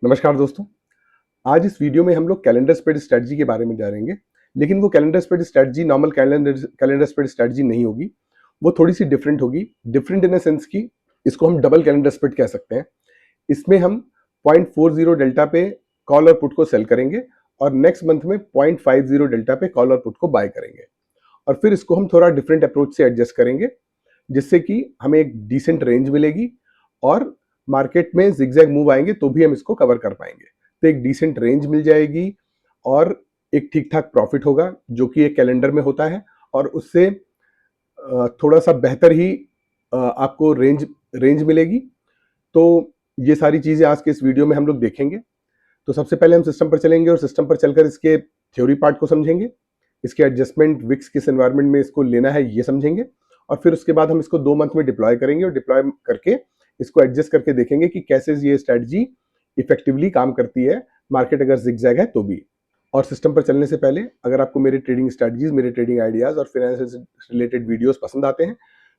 नमस्कार दोस्तों। आज इस वीडियो में हम लोग कैलेंडर स्प्रेड स्ट्रेटजी के बारे में जानेंगे। लेकिन वो calendar spread strategy normal calendar spread strategy नहीं होगी। वो थोड़ी सी डिफरेंट होगी। डिफरेंट इन द सेंस कि इसको हम डबल कैलेंडर स्प्रेड कह सकते हैं। इसमें हम 0.40 डेल्टा पे कॉल और पुट को सेल करेंगे और नेक्स्ट मंथ में 0.50 डेल्टा पे कॉल और पुट को बाय करेंगे। और फिर इसको हम थोड़ा डिफरेंट अप्रोच से एडजस्ट करेंगे, जिससे कि हमें एक डिसेंट रेंज मिलेगी और मार्केट में जिगजैग मूव आएंगे तो भी हम इसको कवर कर पाएंगे। तो एक डिसेंट रेंज मिल जाएगी और एक ठीक ठाक प्रॉफिट होगा, जो कि एक कैलेंडर में होता है। और उससे थोड़ा सा बेहतर ही आपको रेंज मिलेगी। तो ये सारी चीज़ें आज के इस वीडियो में हम लोग देखेंगे। तो सबसे पहले हम सिस्टम पर चलेंगे और सिस्टम पर चलकर इसके थ्योरी पार्ट को समझेंगे, इसके एडजस्टमेंट विक्स किस एनवायरनमेंट में इसको लेना है ये समझेंगे। और फिर उसके बाद हम इसको 2 मंथ में डिप्लॉय करेंगे और डिप्लॉय करके इसको एडजस्ट करके देखेंगे कि कैसे ये स्ट्रेटजी इफेक्टिवली काम करती है, मार्केट अगर जिगजैग है तो भी। और सिस्टम पर चलने से पहले अगर आपको मेरे ट्रेडिंग स्ट्रेटजीज, मेरे ट्रेडिंग आइडियाज और फाइनेंस से रिलेटेड वीडियोस पसंद आते हैं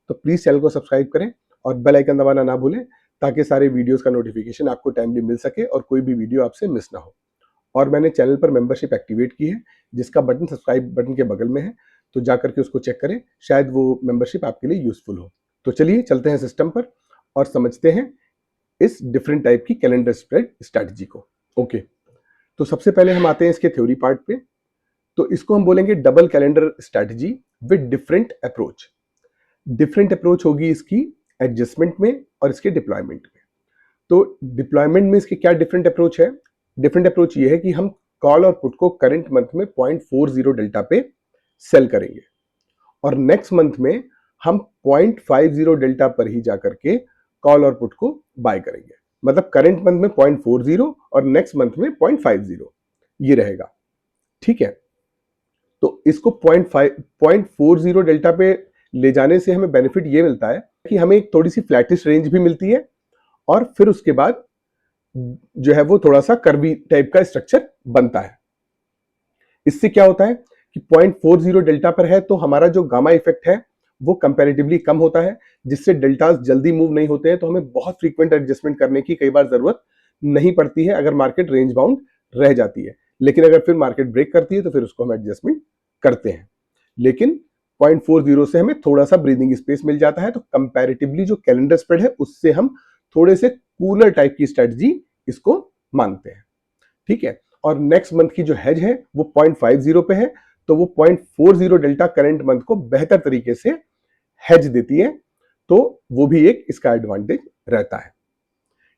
तो प्लीज चैनल को सब्सक्राइब करें और बेल आइकन दबाना ना भूलें, ताकि सारे वीडियोस का नोटिफिकेशन आपको टाइमली मिल सके और कोई भी वीडियो आपसे मिस ना हो। और मैंने चैनल पर मेंबरशिप एक्टिवेट की है, जिसका बटन सब्सक्राइब बटन के बगल में है, तो जाकर के उसको चेक करें, शायद वो मेंबरशिप आपके लिए यूजफुल हो। तो चलिए चलते हैं सिस्टम पर और समझते हैं इस डिफरेंट टाइप की कैलेंडर स्प्रेड स्ट्रेटजी को। ओके, तो सबसे पहले हम आते हैं इसके थ्योरी पार्ट पे। तो इसको हम बोलेंगे double calendar strategy with different approach. Different approach होगी इसकी एडजस्टमेंट में और इसके डिप्लॉयमेंट में। तो डिप्लॉयमेंट में इसके क्या डिफरेंट अप्रोच है? डिफरेंट अप्रोच ये है कि हम कॉल और पुट को करंट मंथ में 0.40 डेल्टा पे सेल करेंगे और नेक्स्ट मंथ में हम 0.50 डेल्टा पर ही जाकर के कॉल और पुट को बाय करेंगे। मतलब करंट मंथ में 0.40 और नेक्स्ट मंथ में 0.50 ये रहेगा। ठीक है, तो इसको 0.40 डेल्टा पे ले जाने से हमें बेनिफिट ये मिलता है कि हमें एक थोड़ी सी फ्लैटिश रेंज भी मिलती है और फिर उसके बाद जो है वो थोड़ा सा कर्वी टाइप का स्ट्रक्चर बनता है। इससे क्या होता है कि 0.40 डेल्टा पर है तो हमारा जो गामा इफेक्ट है वो कंपैरेटिवली कम होता है, जिससे डेल्टास जल्दी मूव नहीं होते हैं, तो हमें बहुत फ्रीक्वेंट एडजस्टमेंट करने की कई बार जरूरत नहीं पड़ती है अगर मार्केट रेंज बाउंड रह जाती है। लेकिन अगर फिर मार्केट ब्रेक करती है तो फिर उसको हम एडजस्टमेंट करते हैं। लेकिन 0.40 से हमें थोड़ा सा ब्रीदिंग स्पेस मिल जाता है, तो कंपैरेटिवली जो कैलेंडर स्प्रेड है उससे हम थोड़े से कूलर टाइप की स्ट्रेटजी इसको मानते हैं। ठीक है, और नेक्स्ट मंथ की जो हेज है वो 0.50 पे है, तो वो 0.40 डेल्टा करंट मंथ को बेहतर तरीके से हेज देती है, तो वो भी एक इसका एडवांटेज रहता है।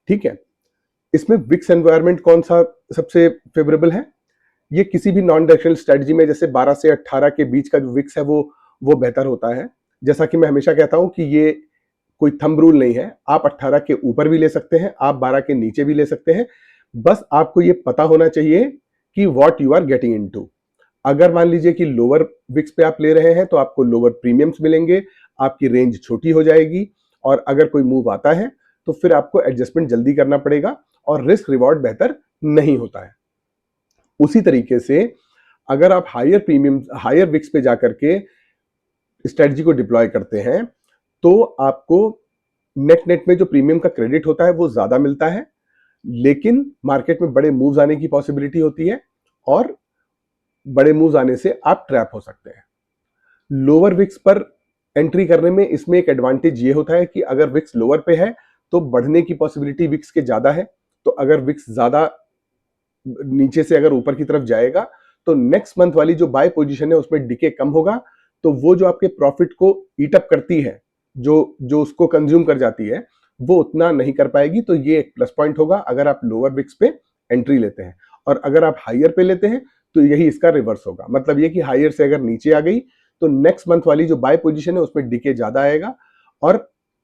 ठीक है, इसमें विक्स एनवायरनमेंट कौन सा सबसे फेवरेबल है? ये किसी भी नॉन डायरेक्शनल स्ट्रेटजी में जैसे 12 से 18 के बीच का जो विक्स है वो बेहतर होता है। जैसा कि मैं हमेशा कहता हूं कि ये कोई थंब रूल नहीं है, आप 18 के ऊपर भी ले सकते हैं, आप 12 के नीचे भी ले सकते हैं। बस आपको ये पता होना चाहिए कि what you are getting into. अगर मान लीजिए कि लोअर विक्स पे आप ले रहे हैं तो आपको लोअर प्रीमियम्स मिलेंगे, आपकी रेंज छोटी हो जाएगी और अगर कोई मूव आता है तो फिर आपको एडजस्टमेंट जल्दी करना पड़ेगा और रिस्क रिवॉर्ड बेहतर नहीं होता है। उसी तरीके से अगर आप हायर प्रीमियम, हायर विक्स पे जाकर के स्ट्रेटजी को डिप्लॉय करते हैं तो आपको नेट नेट में जो प्रीमियम का क्रेडिट होता है वो ज्यादा मिलता है, लेकिन मार्केट में बड़े मूव्स आने की पॉसिबिलिटी होती है और बड़े मूव्स आने से आप ट्रैप हो सकते हैं। लोअर विक्स पर एंट्री करने में इसमें एक एडवांटेज ये होता है कि अगर विक्स लोअर पे है तो बढ़ने की पॉसिबिलिटी विक्स के ज्यादा है, तो अगर विक्स ज्यादा नीचे से अगर ऊपर की तरफ जाएगा तो नेक्स्ट मंथ वाली जो बाय पोजीशन है उसमें डिके कम होगा, तो वो जो आपके प्रॉफिट को ईट अप करती है, जो जो उसको कंज्यूम कर जाती है, वो उतना नहीं कर पाएगी। तो ये एक प्लस पॉइंट होगा अगर आप लोअर विक्स पे एंट्री लेते हैं। और अगर आप हायर पे लेते हैं तो यही इसका रिवर्स होगा। मतलब ये कि हायर से अगर नीचे आ गई तो नेक्स्ट मंथ वाली जो बाय पोजीशन है उसमें डिके ज्यादा आएगा और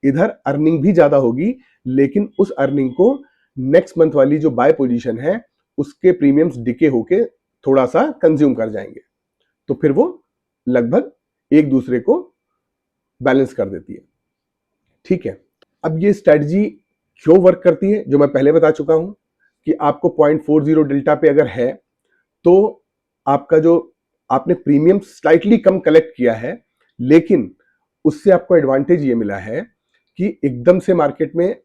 इधर अर्निंग भी ज्यादा होगी, लेकिन उस अर्निंग को नेक्स्ट मंथ वाली जो बाय पोजीशन है उसके प्रीमियम्स डिके होके थोड़ा सा कंज्यूम कर जाएंगे, तो फिर वो लगभग एक दूसरे को बैलेंस कर देती है। ठीक है, अब ये स्ट्रेटजी क्यों वर्क करती है, जो मैं पहले बता चुका हूं कि आपको 0.40 डेल्टा पे अगर है तो आपका जो आपने प्रीमियम स्लाइटली कम कलेक्ट किया है, लेकिन उससे आपको एडवांटेज ये मिला है कि एकदम से मार्केट में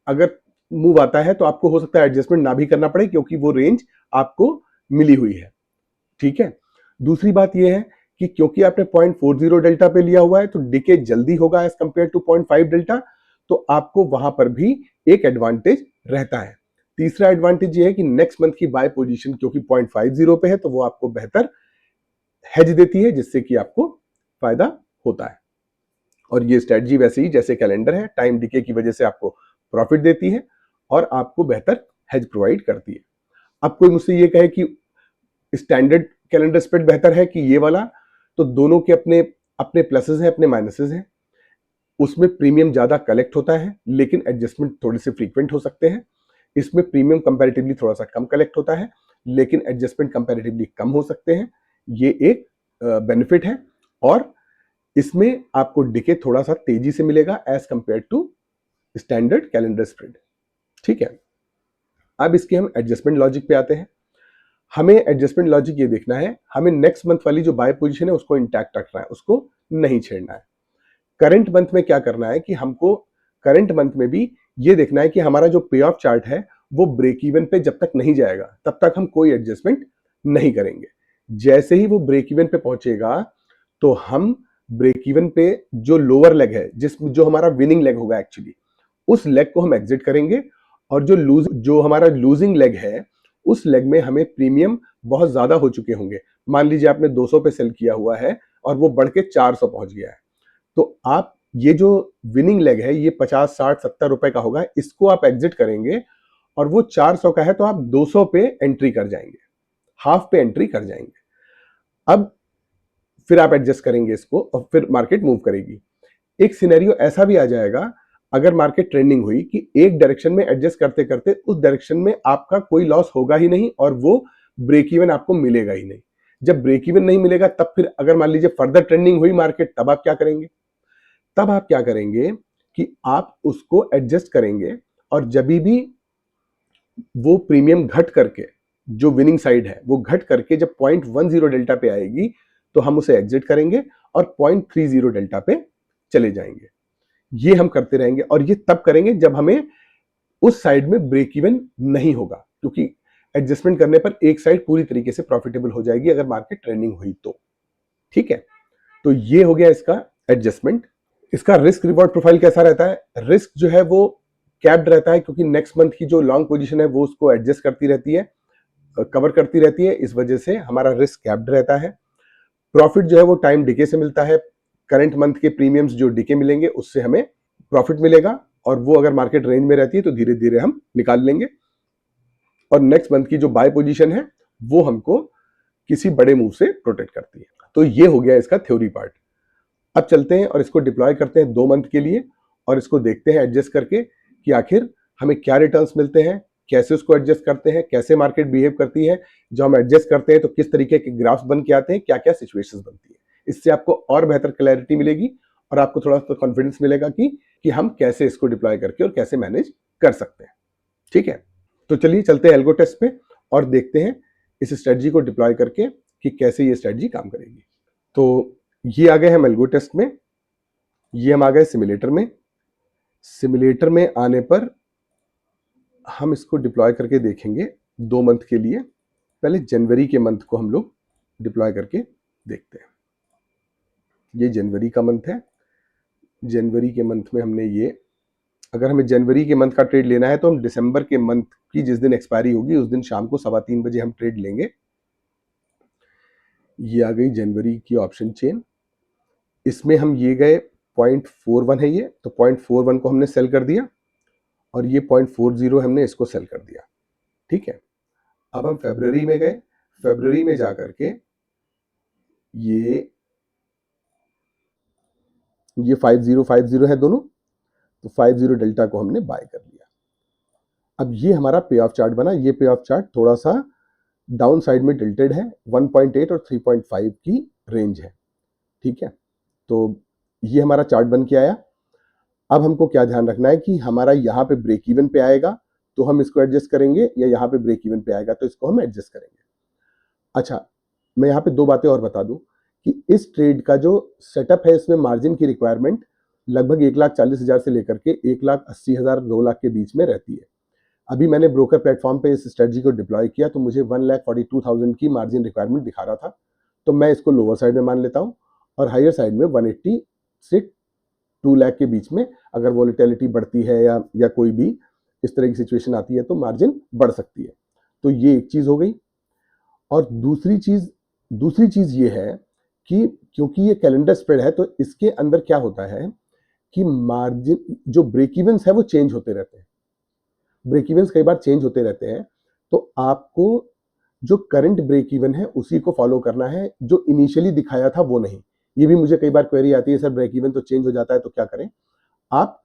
अगर मूव आता है तो आपको हो सकता है एडजस्टमेंट ना भी करना पड़े, क्योंकि वो रेंज आपको मिली हुई है। ठीक है। दूसरी बात यह है कि क्योंकि आपने 0.40 डेल्टा पे लिया हुआ है तो डिके जल्दी होगा एज कंपेयर टू 0.5 डेल्टा, तो आपको वहां पर भी एक एडवांटेज रहता है। तीसरा एडवांटेज ये है कि नेक्स्ट मंथ की बाय पोजीशन क्योंकि 0.50 पे है तो वो आपको बेहतर हेज देती है, जिससे कि आपको फायदा होता है। और ये स्ट्रेटजी वैसे ही जैसे कैलेंडर है, टाइम डिके की वजह से आपको प्रॉफिट देती है और आपको बेहतर हेज प्रोवाइड करती है। अब कोई मुझसे ये कहे कि स्टैंडर्ड कैलेंडर स्प्रेड बेहतर है कि ये वाला, तो दोनों के अपने अपने प्लसेस हैं, अपने माइनसेस हैं। उसमें प्रीमियम ज्यादा कलेक्ट होता है लेकिन एडजस्टमेंट थोड़े से फ्रीक्वेंट हो सकते हैं। इसमें प्रीमियम कंपैरेटिवली थोड़ा सा कम कलेक्ट होता है लेकिन एडजस्टमेंट कंपैरेटिवली कम हो सकते हैं। ये एक बेनिफिट है। और इसमें आपको डिके थोड़ा सा तेजी से मिलेगा as compare to standard calendar spread. ठीक है। अब इसके हम एडजस्टमेंट लॉजिक पे आते हैं। हमें एडजस्टमेंट लॉजिक ये देखना है, हमें नेक्स्ट मंथ वाली जो बाय पोजीशन है उसको इंटैक्ट रखना है, उसको नहीं छेड़ना है। करंट मंथ में क्या करना है कि हमको करंट मंथ में भी ये देखना है कि हमारा जो पे ऑफ चार्ट है वो ब्रेक इवन पे जब तक नहीं जाएगा तब तक हम कोई एडजस्टमेंट नहीं करेंगे। जैसे ही वो ब्रेक इवन पे पहुंचेगा तो हम ब्रेक इवन पे जो लोअर लेग है, जो हमारा विनिंग लेग होगा एक्चुअली, उस लेग को हम एग्जिट करेंगे। और जो हमारा लूजिंग लेग है उस लेग में हमें प्रीमियम बहुत ज्यादा हो चुके होंगे। मान लीजिए आपने 200 पे सेल किया हुआ है और वो बढ़ के 400 पहुंच गया है, तो आप ये जो विनिंग लेग है ये 50, 60, 70 रुपए का होगा, इसको आप एग्जिट करेंगे। और वो 400 का है तो आप 200 पे एंट्री कर जाएंगे, हाफ पे एंट्री कर जाएंगे। अब फिर आप एडजस्ट करेंगे इसको और फिर मार्केट मूव करेगी। एक सिनेरियो ऐसा भी आ जाएगा अगर मार्केट ट्रेंडिंग हुई कि एक डायरेक्शन में एडजस्ट करते करते उस डायरेक्शन में आपका कोई लॉस होगा ही नहीं और वो ब्रेक इवन आपको मिलेगा ही नहीं। जब ब्रेक इवन नहीं मिलेगा तब फिर अगर मान लीजिए फर्दर ट्रेंडिंग हुई मार्केट, तब आप क्या करेंगे? तब आप क्या करेंगे कि आप उसको एडजस्ट करेंगे और जब भी वो प्रीमियम घट करके जो विनिंग साइड है वो घट करके जब 0.10 डेल्टा पे आएगी तो हम उसे एग्जिट करेंगे और 0.30 डेल्टा पे चले जाएंगे। ये हम करते रहेंगे और ये तब करेंगे जब हमें उस साइड में ब्रेक इवन नहीं होगा, क्योंकि एडजस्टमेंट करने पर एक साइड पूरी तरीके से प्रॉफिटेबल हो जाएगी अगर मार्केट ट्रेंडिंग हुई तो। ठीक है। तो ये हो गया इसका एडजस्टमेंट। इसका रिस्क रिवॉर्ड प्रोफाइल कैसा रहता है? रिस्क जो है वो कैप्ड रहता है क्योंकि नेक्स्ट मंथ की जो लॉन्ग पोजीशन है वो उसको एडजस्ट करती रहती है, कवर करती रहती है, इस वजह से हमारा रिस्क कैप्ड रहता है। प्रॉफिट जो है वो टाइम डिके से मिलता है। करंट मंथ के प्रीमियम्स जो डिके मिलेंगे उससे हमें प्रॉफिट मिलेगा और वो अगर मार्केट रेंज में रहती है तो धीरे धीरे हम निकाल लेंगे। और नेक्स्ट मंथ की जो बाय पोजीशन है वो हमको किसी बड़े मूव से प्रोटेक्ट करती है। तो ये हो गया इसका थ्योरी पार्ट। अब चलते हैं और इसको डिप्लॉय करते हैं 2 मंथ के लिए और इसको देखते हैं एडजस्ट करके कि आखिर हमें क्या रिटर्न्स मिलते हैं, कैसे उसको एडजस्ट करते हैं, कैसे मार्केट बिहेव करती है। जो हम एडजस्ट करते हैं तो किस तरीके के ग्राफ्स बन के आते हैं, क्या क्या सिचुएशंस बनती है। इससे आपको और बेहतर क्लैरिटी मिलेगी और आपको थोड़ा सा कॉन्फिडेंस मिलेगा कि हम कैसे इसको डिप्लॉय करके और कैसे मैनेज कर सकते हैं। ठीक है। तो चलिए चलते हैं एल्गो टेस्ट पे और देखते हैं इस स्ट्रेटजी को डिप्लॉय करके कि कैसे ये स्ट्रेटजी काम करेगी। तो ये आ गए हम एल्गो टेस्ट में, ये हम आ गए सिमुलेटर में। सिमुलेटर में आने पर हम इसको डिप्लॉय करके देखेंगे 2 मंथ के लिए। पहले जनवरी के मंथ को हम लोग डिप्लॉय करके देखते हैं। ये जनवरी का मंथ है। जनवरी के मंथ में हमने ये, अगर हमें जनवरी के मंथ का ट्रेड लेना है तो हम दिसंबर के मंथ की जिस दिन एक्सपायरी होगी उस दिन शाम को 3:15 बजे हम ट्रेड लेंगे। ये आ गई जनवरी की ऑप्शन चेन। इसमें हम ये गए 0.41 है ये, तो 0.41 को हमने सेल कर दिया और ये 0.40 हमने इसको सेल कर दिया। ठीक है। अब हम फरवरी में गए, फरवरी में जाकर के ये 5050 है दोनों, तो 50 डेल्टा को हमने बाय कर लिया। अब ये हमारा पे ऑफ चार्ट बना। ये पे ऑफ चार्ट थोड़ा सा डाउन साइड में टिल्टेड है, 1.8 और 3.5 की रेंज है। ठीक है। तो ये हमारा चार्ट बन के आया। अब हमको क्या ध्यान रखना है कि हमारा यहाँ पे ब्रेक इवन पे आएगा तो हम इसको एडजस्ट करेंगे, या यहाँ पे ब्रेक इवन पे आएगा तो इसको हम एडजस्ट करेंगे। अच्छा, मैं यहाँ पे 2 बातें और बता दूं कि इस ट्रेड का जो सेटअप है इसमें मार्जिन की रिक्वायरमेंट लगभग 1,40,000 से लेकर के 1,80,000 2 लाख के बीच में रहती है। अभी मैंने ब्रोकर प्लेटफॉर्म पे इस स्ट्रेटजी को डिप्लॉय किया तो मुझे 1,42,000 की मार्जिन रिक्वायरमेंट दिखा रहा था, तो मैं इसको लोअर साइड में मान लेता हूँ और हायर साइड में 180 से 2 लाख के बीच में अगर वॉलेटिलिटी बढ़ती है या कोई भी इस तरह की सिचुएशन आती है तो मार्जिन बढ़ सकती है। तो ये एक चीज़ हो गई। और दूसरी चीज़ ये है कि क्योंकि ये कैलेंडर स्प्रेड है तो इसके अंदर क्या होता है कि मार्जिन जो ब्रेक इवन्स है वो चेंज होते रहते हैं। ब्रेक इवन्स कई बार चेंज होते रहते हैं, तो आपको जो करंट ब्रेक इवन है उसी को फॉलो करना है, जो इनिशियली दिखाया था वो नहीं। ये भी मुझे कई बार क्वेरी आती है, सर ब्रेक इवन तो चेंज हो जाता है तो क्या करें? आप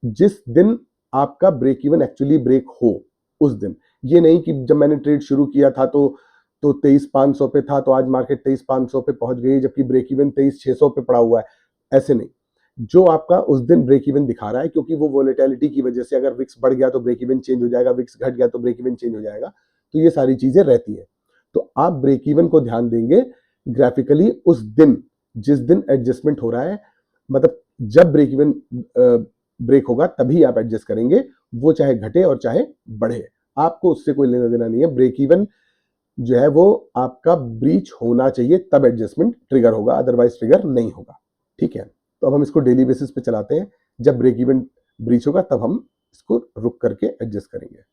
जिस दिन आपका ब्रेक इवन एक्चुअली ब्रेक हो उस दिन, ये नहीं कि जब मैंने ट्रेड शुरू किया था तो 23,500 पे था तो आज मार्केट 23,500 पे पहुंच गई जबकि ब्रेक इवन 23,600 पे पड़ा हुआ है, ऐसे नहीं। जो आपका उस दिन ब्रेक इवन दिखा रहा है, क्योंकि वो वोलेटिलिटी की वजह से अगर विक्स बढ़ गया तो ब्रेक इवन चेंज हो जाएगा, विक्स घट गया तो ब्रेक इवन चेंज हो जाएगा, तो ये सारी चीजें रहती है। तो आप ब्रेक इवन को ध्यान देंगे ग्राफिकली उस दिन, जिस दिन एडजस्टमेंट हो रहा है, मतलब जब ब्रेक इवन ब्रेक होगा तभी आप एडजस्ट करेंगे, वो चाहे घटे और चाहे बढ़े, आपको उससे कोई लेना देना नहीं है। ब्रेक इवन जो है वो आपका ब्रीच होना चाहिए तब एडजस्टमेंट ट्रिगर होगा, अदरवाइज ट्रिगर नहीं होगा। ठीक है, तो अब हम इसको डेली बेसिस पे चलाते हैं। जब ब्रेक इवन ब्रीच होगा तब हम इसको रुक करके एडजस्ट करेंगे।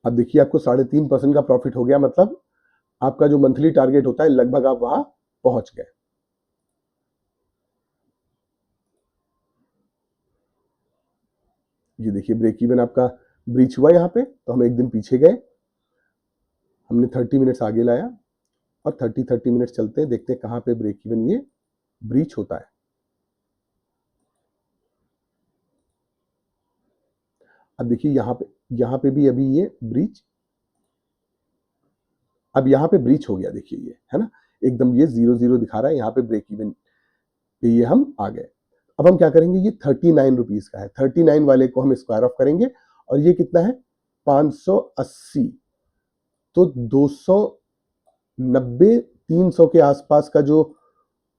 अब देखिए आपको 3.5% का प्रॉफिट हो गया, मतलब आपका जो मंथली टारगेट होता है लगभग आप वहां पहुंच गए। ये देखिए ब्रेक इवन आपका ब्रीच हुआ यहाँ पे, तो हम एक दिन पीछे गए, हमने 30 मिनट्स आगे लाया और 30 मिनट्स चलते हैं, देखते हैं कहाँ पे ब्रेक इवन ये ब्रीच होता है। अब देखिए यहाँ पे भी अभी ये ब्रीच, अब यहाँ पे ब्रीच हो गया, देखिए ये है ना, एकदम ये 0 दिखा रहा है, यहाँ पे ब्रेक इवन पे ये हम आ गए। अब हम क्या करेंगे, ये 39 रुपीज का है, 39 वाले को हम स्क्वायर ऑफ करेंगे और ये कितना है 580, तो 290 300 के आसपास का जो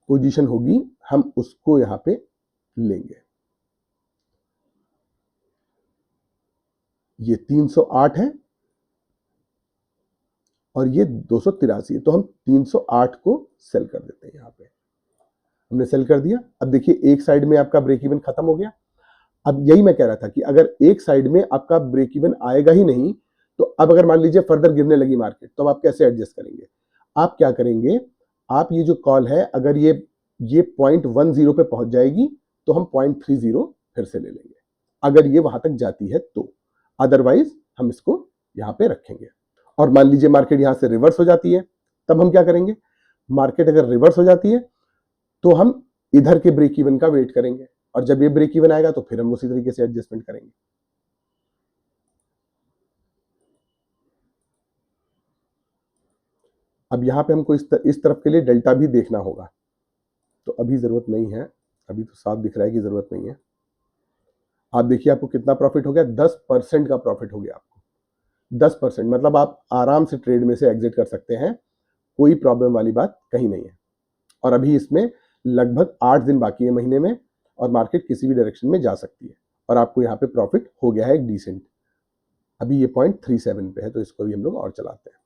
पोजीशन होगी हम उसको यहाँ पे लेंगे। ये 308 है और ये 283 है, तो हम 308 को सेल कर देते हैं। यहाँ पे हमने सेल कर दिया। अब देखिए एक साइड में आपका ब्रेक इवन खत्म हो गया। अब यही मैं कह रहा था कि अगर एक साइड में आपका ब्रेक इवन आएगा ही नहीं, तो अब अगर मान लीजिए फर्दर गिरने लगी मार्केट, तो आप कैसे एडजस्ट करेंगे? आप क्या करेंगे, आप ये जो कॉल है अगर ये 0.10 पे पहुंच जाएगी तो हम 0.30 फिर से ले लेंगे, अगर ये वहां तक जाती है तो। अदरवाइज हम इसको यहाँ पे रखेंगे। और मान लीजिए मार्केट यहाँ से रिवर्स हो जाती है, तब हम क्या करेंगे? मार्केट अगर रिवर्स हो जाती है तो हम इधर के ब्रेक इवन का वेट करेंगे, और जब ये ब्रेक इवन आएगा तो फिर हम उसी तरीके से एडजस्टमेंट करेंगे। अब यहाँ पे हमको इस तरफ के लिए डेल्टा भी देखना होगा, तो अभी जरूरत नहीं है, अभी तो साफ दिख रहा है कि जरूरत नहीं है। आप देखिए आपको कितना प्रॉफिट हो गया, 10% का प्रॉफिट हो गया आपको। 10% मतलब आप आराम से ट्रेड में से एग्जिट कर सकते हैं, कोई प्रॉब्लम वाली बात कहीं नहीं है। और अभी इसमें लगभग 8 दिन बाकी है महीने में, और मार्केट किसी भी डायरेक्शन में जा सकती है, और आपको यहाँ पे प्रॉफिट हो गया है एक डिसेंट। अभी ये 0.37 पे है, तो इसको भी हम लोग और चलाते हैं।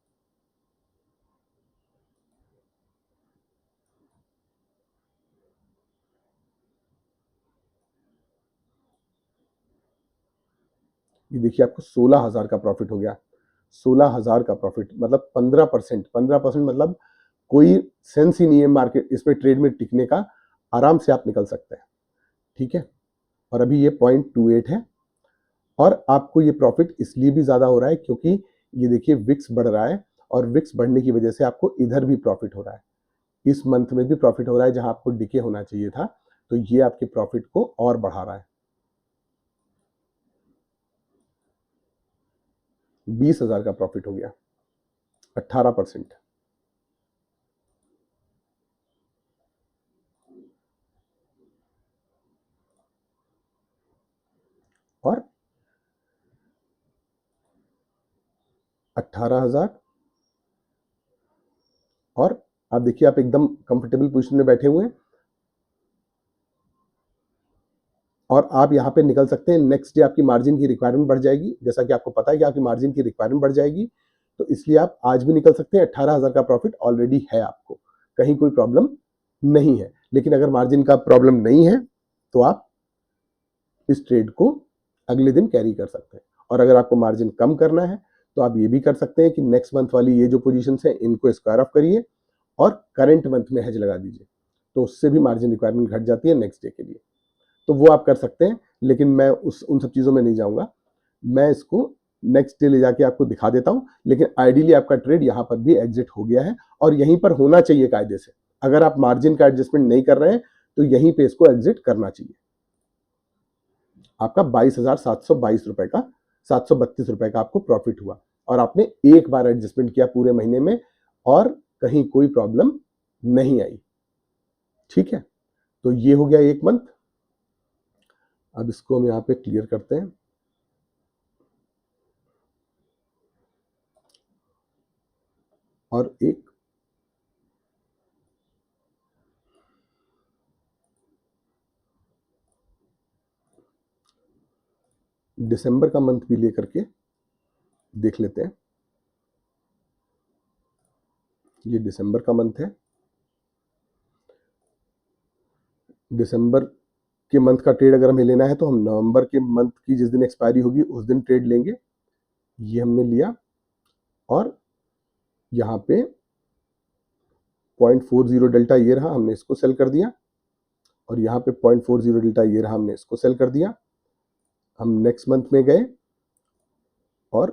ये देखिए आपको 16,000 का प्रॉफिट हो गया। 16,000 का प्रॉफिट मतलब 15%, 15% मतलब कोई सेंस ही नहीं है मार्केट इसमें ट्रेड में टिकने का, आराम से आप निकल सकते हैं। ठीक है, और अभी ये 0.28 है, और आपको ये प्रॉफिट इसलिए भी ज़्यादा हो रहा है क्योंकि ये देखिए विक्स बढ़ रहा है, और विक्स बढ़ने की वजह से आपको इधर भी प्रॉफिट हो रहा है, इस मंथ में भी प्रॉफिट हो रहा है, जहां आपको डिके होना चाहिए था, तो ये आपके प्रॉफिट को और बढ़ा रहा है। 20,000 का प्रॉफिट हो गया, 18%। 18,000, और आप देखिए आप एकदम कंफर्टेबल पोजीशन में बैठे हुए हैं और आप यहाँ पे निकल सकते हैं। नेक्स्ट डे आपकी मार्जिन की रिक्वायरमेंट बढ़ जाएगी, जैसा कि आपको पता है कि आपकी मार्जिन की रिक्वायरमेंट बढ़ जाएगी, तो इसलिए आप आज भी निकल सकते हैं। 18,000 का प्रॉफिट ऑलरेडी है आपको, कहीं कोई प्रॉब्लम नहीं है। लेकिन अगर मार्जिन का प्रॉब्लम नहीं है तो आप इस ट्रेड को अगले दिन कैरी कर सकते हैं। और अगर आपको मार्जिन कम करना है तो आप ये भी कर सकते हैं कि नेक्स्ट मंथ वाली ये जो पोजीशंस हैं इनको स्क्वायर ऑफ करिए और करंट मंथ में हेज लगा दीजिए, तो उससे भी मार्जिन रिक्वायरमेंट घट जाती है नेक्स्ट डे के लिए। तो वो आप कर सकते हैं, लेकिन मैं उन सब चीज़ों में नहीं जाऊँगा। मैं इसको नेक्स्ट डे ले जाके आपको दिखा देता हूँ, लेकिन आइडियली आपका ट्रेड यहाँ पर भी एग्जिट हो गया है और यहीं पर होना चाहिए कायदे से। अगर आप मार्जिन का एडजस्टमेंट नहीं कर रहे हैं तो यहीं पे इसको एग्जिट करना चाहिए। आपका 22,722 रुपए का 732 रुपए का आपको प्रॉफिट हुआ और आपने एक बार एडजस्टमेंट किया पूरे महीने में और कहीं कोई प्रॉब्लम नहीं आई। ठीक है, तो ये हो गया एक मंथ। अब इसको हम यहाँ पे क्लियर करते हैं। और एक दिसंबर का मंथ भी लेकर के देख लेते हैं। ये दिसंबर का मंथ है। दिसंबर के मंथ का ट्रेड अगर हमें लेना है तो हम नवंबर के मंथ की जिस दिन एक्सपायरी होगी उस दिन ट्रेड लेंगे। ये हमने लिया और यहाँ पे 0.40 डेल्टा ये रहा, हमने इसको सेल कर दिया और यहाँ पे 0.40 डेल्टा ये रहा, हमने इसको सेल कर दिया। हम नेक्स्ट मंथ में गए और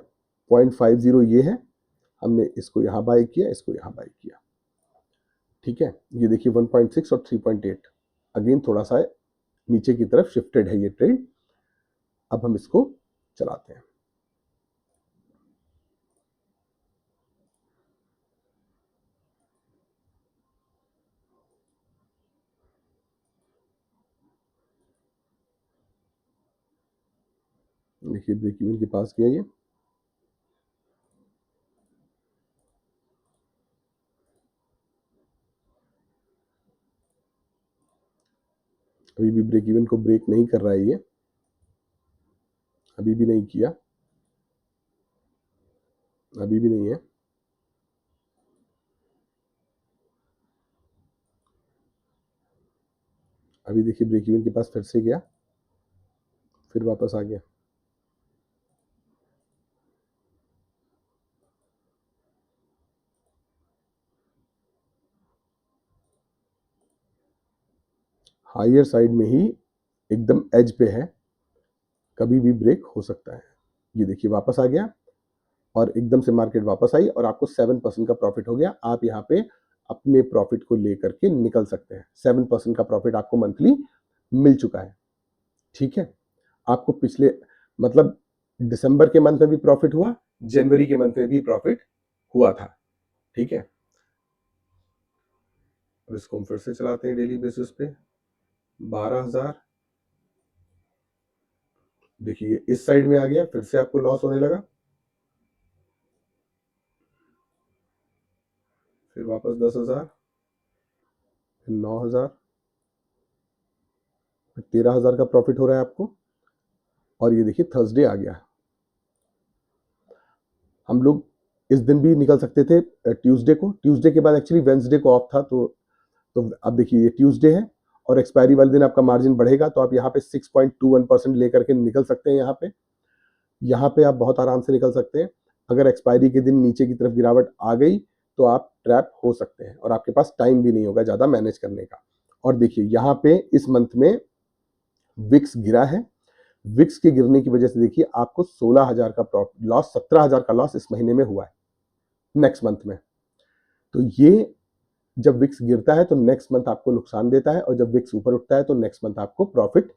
0.50 ये है, हमने इसको यहाँ बाय किया, इसको यहाँ बाय किया। ठीक है, ये देखिए 1.6 और 3.8 अगेन थोड़ा सा नीचे की तरफ शिफ्टेड है ये ट्रेड। अब हम इसको चलाते हैं। देखिए ब्रेक इवन के पास गया ये, अभी भी ब्रेक इवन को ब्रेक नहीं कर रहा है ये, अभी भी नहीं किया, अभी भी नहीं है। अभी देखिए ब्रेक इवन के पास फिर से गया, फिर वापस आ गया। हायर साइड में ही एकदम एज पे है, कभी भी ब्रेक हो सकता है। ये देखिए वापस आ गया और एकदम से मार्केट वापस आई और आपको 7% का प्रॉफिट हो गया। आप यहाँ पे अपने प्रॉफिट को लेकर के निकल सकते हैं। 7% का प्रॉफिट आपको मंथली मिल चुका है। ठीक है, आपको पिछले मतलब दिसंबर के मंथ में भी प्रॉफिट हुआ, जनवरी के मंथ में भी प्रॉफिट हुआ था। ठीक है, अब इसको हम फिर से चलाते हैं डेली बेसिस पे। 12,000 देखिए इस साइड में आ गया, फिर से आपको लॉस होने लगा, फिर वापस 10,000, फिर 9,000, फिर 13,000 का प्रॉफिट हो रहा है आपको। और ये देखिए थर्सडे आ गया। हम लोग इस दिन भी निकल सकते थे ट्यूसडे को, ट्यूसडे के बाद एक्चुअली वेंसडे को ऑफ था, तो अब देखिए ये ट्यूसडे है और एक्सपायरी वाले दिन आपका मार्जिन बढ़ेगा, तो आप यहाँ पे 6.21% लेकर के निकल सकते हैं। यहाँ पे आप बहुत आराम से निकल सकते हैं। अगर एक्सपायरी के दिन नीचे की तरफ गिरावट आ गई तो आप ट्रैप हो सकते हैं और आपके पास टाइम भी नहीं होगा ज़्यादा मैनेज करने का। और देखिए यहाँ पे इस मंथ में विक्स गिरा है, विक्स के गिरने की वजह से देखिए आपको 16,000 का लॉस, 17,000 का लॉस इस महीने में हुआ है नेक्स्ट मंथ में। तो ये जब विक्स गिरता है तो नेक्स्ट मंथ आपको नुकसान देता है और जब विक्स ऊपर उठता है तो नेक्स्ट मंथ आपको प्रॉफिट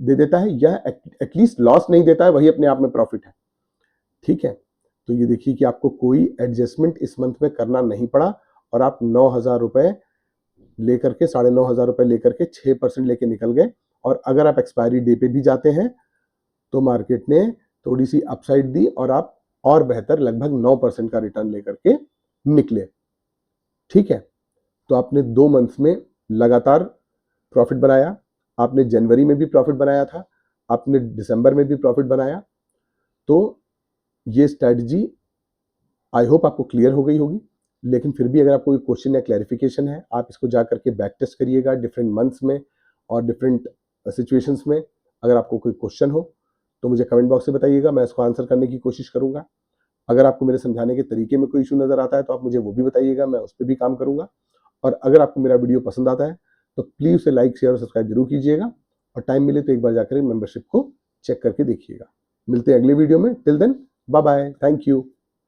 दे देता है, या एटलीस्ट लॉस नहीं देता है, वही अपने आप में प्रॉफिट है। ठीक है, तो ये देखिए कि आपको कोई एडजस्टमेंट इस मंथ में करना नहीं पड़ा और आप 9,000 रुपए लेकर के 9,500 रुपए लेकर के 6% लेके निकल गए। और अगर आप एक्सपायरी डे पे भी जाते हैं तो मार्केट ने थोड़ी सी अपसाइड दी और आप और बेहतर लगभग 9% का रिटर्न लेकर के निकले। ठीक है, तो आपने 2 मंथ्स में लगातार प्रॉफिट बनाया, आपने जनवरी में भी प्रॉफिट बनाया था, आपने दिसंबर में भी प्रॉफिट बनाया। तो ये स्ट्रैटेजी आई होप आपको क्लियर हो गई होगी। लेकिन फिर भी अगर आपको कोई क्वेश्चन या क्लैरिफिकेशन है, आप इसको जा करके बैक टेस्ट करिएगा डिफरेंट मंथ्स में और डिफरेंट सिचुएशंस में। अगर आपको कोई क्वेश्चन हो तो मुझे कमेंट बॉक्स में बताइएगा, मैं इसको आंसर करने की कोशिश करूंगा। अगर आपको मेरे समझाने के तरीके में कोई इशू नजर आता है तो आप मुझे वो भी बताइएगा, मैं उस पर भी काम करूंगा। और अगर आपको मेरा वीडियो पसंद आता है तो प्लीज़ उसे लाइक, शेयर और सब्सक्राइब जरूर कीजिएगा। और टाइम मिले तो एक बार जाकर मेंबरशिप को चेक करके देखिएगा। मिलते हैं अगले वीडियो में। Till then bye bye, thank you.